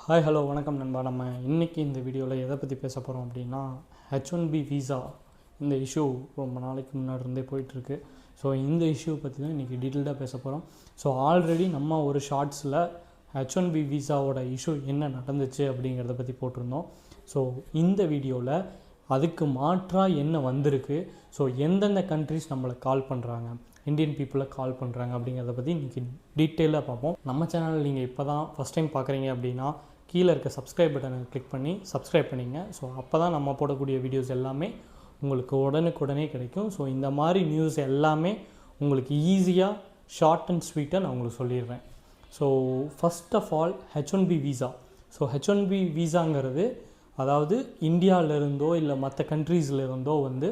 Hi hello வணக்கம் நண்பா. நம்ம இன்றைக்கி இந்த வீடியோவில் எதை பற்றி பேச போகிறோம் அப்படின்னா H1B விசா இந்த இஷ்யூ ரொம்ப நாளைக்கு முன்னாடி இருந்தே போயிட்டுருக்கு. ஸோ இந்த இஷ்யூ பற்றி தான் இன்றைக்கி டீட்டெயில்டாக பேச போகிறோம். ஸோ ஆல்ரெடி நம்ம ஒரு ஷார்ட்ஸில் H1B விசாவோட இஷ்யூ என்ன நடந்துச்சு அப்படிங்கிறத பற்றி போட்டிருந்தோம். ஸோ இந்த வீடியோவில் அதுக்கு மாற்றாக என்ன வந்திருக்கு, ஸோ எந்தெந்த கண்ட்ரிஸ் நம்மளை கால் பண்ணுறாங்க, இந்தியன் பீப்புளை கால் பண்ணுறாங்க அப்படிங்கிறத பற்றி இன்றைக்கி டீட்டெயிலாக பார்ப்போம். நம்ம சேனல் நீங்கள் இப்போ தான் ஃபஸ்ட் டைம் பார்க்குறீங்க அப்படின்னா கீழே இருக்க சப்ஸ்கிரைப் பட்டனை கிளிக் பண்ணி சப்ஸ்கிரைப் பண்ணிங்க. ஸோ அப்போ தான் நம்ம போடக்கூடிய வீடியோஸ் எல்லாமே உங்களுக்கு உடனுக்குடனே கிடைக்கும். ஸோ இந்த மாதிரி நியூஸ் எல்லாமே உங்களுக்கு ஈஸியாக ஷார்ட் அண்ட் ஸ்வீட்டாக நான் உங்களுக்கு சொல்லிடுறேன். So first of all H1B visa. So H1B விசாங்கிறது அதாவது இந்தியாவிலேருந்தோ இல்லை மற்ற கண்ட்ரீஸ்லேருந்தோ வந்து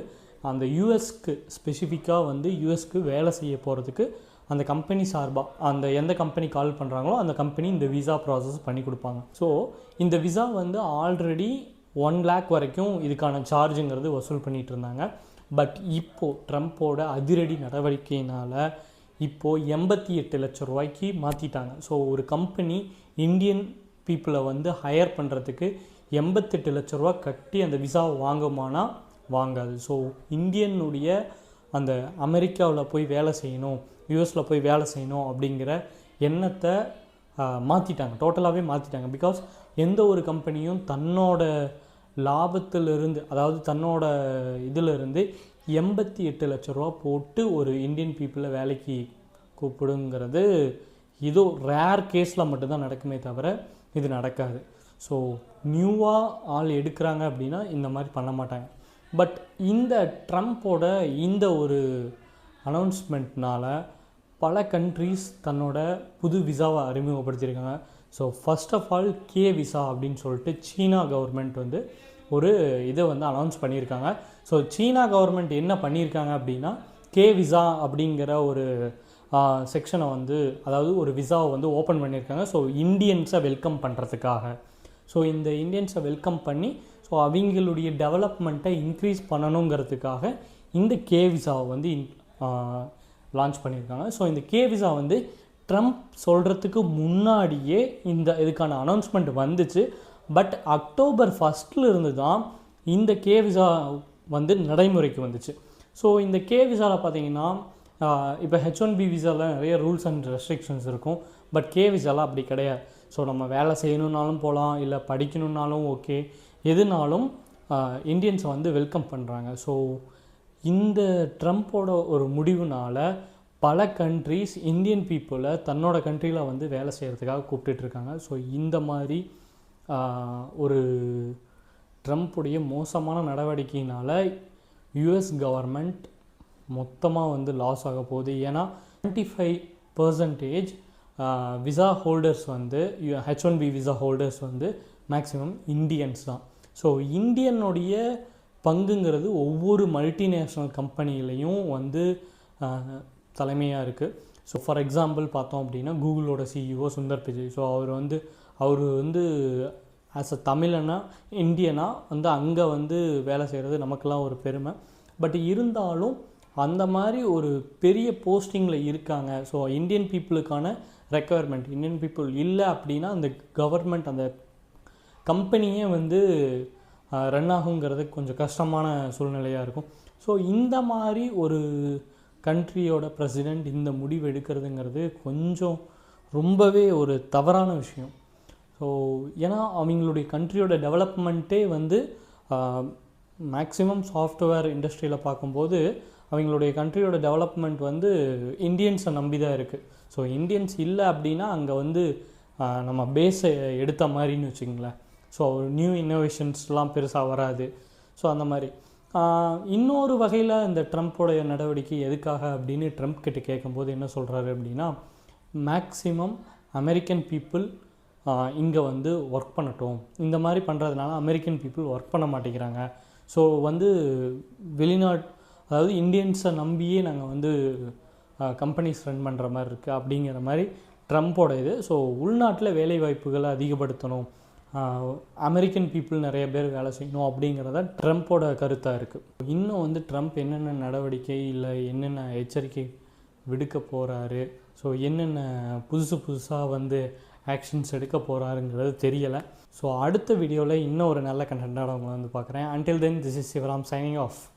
அந்த யூஎஸ்க்கு ஸ்பெசிஃபிக்காக வந்து யூஎஸ்க்கு வேலை செய்ய போகிறதுக்கு அந்த கம்பெனி சார்பாக அந்த எந்த கம்பெனி கால் பண்ணுறாங்களோ அந்த கம்பெனி இந்த விசா ப்ராசஸ் பண்ணி கொடுப்பாங்க. ஸோ இந்த விசா வந்து ஆல்ரெடி 1 lakh வரைக்கும் இதுக்கான சார்ஜுங்கிறது வசூல் பண்ணிகிட்டு இருந்தாங்க. பட் இப்போது ட்ரம்ப்போட அதிரடி நடவடிக்கையினால் இப்போது 88 லட்சம் ரூபாய்க்கு மாற்றிட்டாங்க. ஸோ ஒரு கம்பெனி இந்தியன் பீப்புளை வந்து ஹையர் பண்ணுறதுக்கு 88 லட்ச ரூபா கட்டி அந்த விசாவை வாங்குமானா வாங்காது. ஸோ இந்தியனுடைய அந்த அமெரிக்காவில் போய் வேலை செய்யணும், யூஎஸில் போய் வேலை செய்யணும் அப்படிங்கிற எண்ணத்தை மாற்றிட்டாங்க, டோட்டலாகவே மாற்றிட்டாங்க. பிகாஸ் எந்த ஒரு கம்பெனியும் தன்னோட லாபத்திலிருந்து, அதாவது தன்னோட இதிலிருந்து 88 லட்ச ரூபா போட்டு ஒரு இந்தியன் பீப்புளை வேலைக்கு கூப்பிடுங்கிறது இதோ ரேர் கேஸில் மட்டும்தான் நடக்குமே தவிர இது நடக்காது. ஸோ நியூவாக ஆள் எடுக்கிறாங்க அப்படின்னா இந்த மாதிரி பண்ண மாட்டாங்க. பட் இந்த ட்ரம்ப்போட இந்த ஒரு அனௌன்ஸ்மெண்ட்னால் பல கண்ட்ரீஸ் தன்னோட புது விசாவை அறிமுகப்படுத்தியிருக்காங்க. So first of all K visa அப்படின்னு சொல்லிட்டு சீனா கவர்மெண்ட் வந்து ஒரு இதை வந்து அனௌன்ஸ் பண்ணியிருக்காங்க. ஸோ சீனா கவர்மெண்ட் என்ன பண்ணியிருக்காங்க அப்படின்னா கே விசா அப்படிங்கிற ஒரு செக்ஷனை வந்து, அதாவது ஒரு விசாவை வந்து ஓப்பன் பண்ணியிருக்காங்க. ஸோ இந்தியன்ஸை வெல்கம் பண்ணுறதுக்காக. ஸோ இந்த இந்தியன்ஸை வெல்கம் பண்ணி ஸோ அவங்களுடைய டெவலப்மெண்ட்டை இன்க்ரீஸ் பண்ணணுங்கிறதுக்காக இந்த கே விசாவை வந்து லான்ச் பண்ணியிருக்காங்க. ஸோ இந்த கே விசா வந்து ட்ரம்ப் சொல்கிறதுக்கு முன்னாடியே இதுக்கான அனௌன்ஸ்மெண்ட் வந்துச்சு. பட் அக்டோபர் 1 இருந்து தான் இந்த கே விசா வந்து நடைமுறைக்கு வந்துச்சு. ஸோ இந்த கே விசாவில் பார்த்தீங்கன்னா இப்போ H1B விசாவில் நிறைய ரூல்ஸ் அண்ட் ரெஸ்ட்ரிக்ஷன்ஸ் இருக்கும். பட் கே விசாவில் அப்படி கிடையாது. ஸோ நம்ம வேலை செய்யணுன்னாலும் போகலாம், இல்லை படிக்கணுன்னாலும் ஓகே, எதுனாலும் இந்தியன்ஸை வந்து வெல்கம் பண்ணுறாங்க. ஸோ இந்த ட்ரம்ப்போட ஒரு முடிவுனால் பல கண்ட்ரீஸ் இந்தியன் பீப்புளை தன்னோட கண்ட்ரியில் வந்து வேலை செய்கிறதுக்காக கூப்பிட்டுட்ருக்காங்க. ஸோ இந்த மாதிரி ஒரு ட்ரம்ப்புடைய மோசமான நடவடிக்கையினால் யூஎஸ் கவர்மெண்ட் மொத்தமாக வந்து லாஸ் ஆக போகுது. ஏன்னா 25% விசா ஹோல்டர்ஸ் வந்து H1B விசா ஹோல்டர்ஸ் வந்து மேக்ஸிமம் இந்தியன்ஸ் தான். ஸோ இந்தியனுடைய பங்குங்கிறது ஒவ்வொரு மல்டிநேஷ்னல் கம்பெனிலையும் வந்து தலைமையாக இருக்குது. ஸோ ஃபார் எக்ஸாம்பிள் பார்த்தோம் அப்படின்னா கூகுளோட CEO சுந்தர் பிச்சை. ஸோ அவர் வந்து ஆஸ் அ தமிழனா இந்தியனாக வந்து அங்கே வந்து வேலை செய்கிறது நமக்கெல்லாம் ஒரு பெருமை. பட் இருந்தாலும் அந்த மாதிரி ஒரு பெரிய போஸ்டிங்கில் இருக்காங்க. ஸோ இந்தியன் பீப்புளுக்கான ரெக்குயர்மெண்ட், இந்தியன் பீப்புள் இல்லை அப்படின்னா அந்த கவர்மெண்ட் அந்த கம்பெனியே வந்து ரன் ஆகுங்கிறது கொஞ்சம் கஷ்டமான சூழ்நிலையாக இருக்கும். ஸோ இந்த மாதிரி ஒரு கண்ட்ரியோட பிரசிடெண்ட் இந்த முடிவு எடுக்கிறதுங்கிறது கொஞ்சம் ரொம்பவே ஒரு தவறான விஷயம். ஸோ ஏன்னா அவங்களுடைய கண்ட்ரியோட டெவலப்மெண்ட்டே வந்து மேக்ஸிமம் சாஃப்ட்வேர் இண்டஸ்ட்ரியில் பார்க்கும்போது அவங்களுடைய கண்ட்ரியோட டெவலப்மெண்ட் வந்து இந்தியன்ஸை நம்பி தான் இருக்குது. ஸோ இந்தியன்ஸ் இல்லை அப்படின்னா அங்கே வந்து நம்ம பேஸை எடுத்த மாதிரின்னு வச்சுங்களேன். ஸோ நியூ இன்னோவேஷன்ஸ்லாம் பெருசாக வராது. ஸோ அந்த மாதிரி இன்னொரு வகையில் இந்த ட்ரம்ப்போடைய நடவடிக்கை எதுக்காக அப்படின்னு ட்ரம்ப் கிட்ட கேட்கும்போது என்ன சொல்கிறாரு அப்படின்னா, மேக்ஸிமம் அமெரிக்கன் பீப்புள் இங்கே வந்து ஒர்க் பண்ணட்டும், இந்த மாதிரி பண்ணுறதுனால அமெரிக்கன் பீப்புள் ஒர்க் பண்ண மாட்டேங்கிறாங்க. ஸோ வந்து அதாவது இந்தியன்ஸை நம்பியே நாங்கள் வந்து கம்பெனிஸ் ரன் பண்ணுற மாதிரி இருக்குது அப்படிங்கிற மாதிரி ட்ரம்ப்போட இது. ஸோ உள்நாட்டில் வேலை வாய்ப்புகளை அதிகப்படுத்தணும், அமெரிக்கன் பீப்புள் நிறைய பேர் வேலை செய்யணும் அப்படிங்கிறத ட்ரம்ப்போட கருத்தாக இருக்குது. இன்னும் வந்து ட்ரம்ப் என்னென்ன நடவடிக்கை இல்லை என்னென்ன எச்சரிக்கை விடுக்க போகிறாரு, ஸோ என்னென்ன புதுசாக வந்து ஆக்ஷன்ஸ் எடுக்க போகிறாருங்கிறது தெரியலை. ஸோ அடுத்த வீடியோவில் இன்னும் ஒரு நல்ல கண்டென்ட்டாக உங்களை வந்து பார்க்குறேன். Until then, this is Sivaram signing off.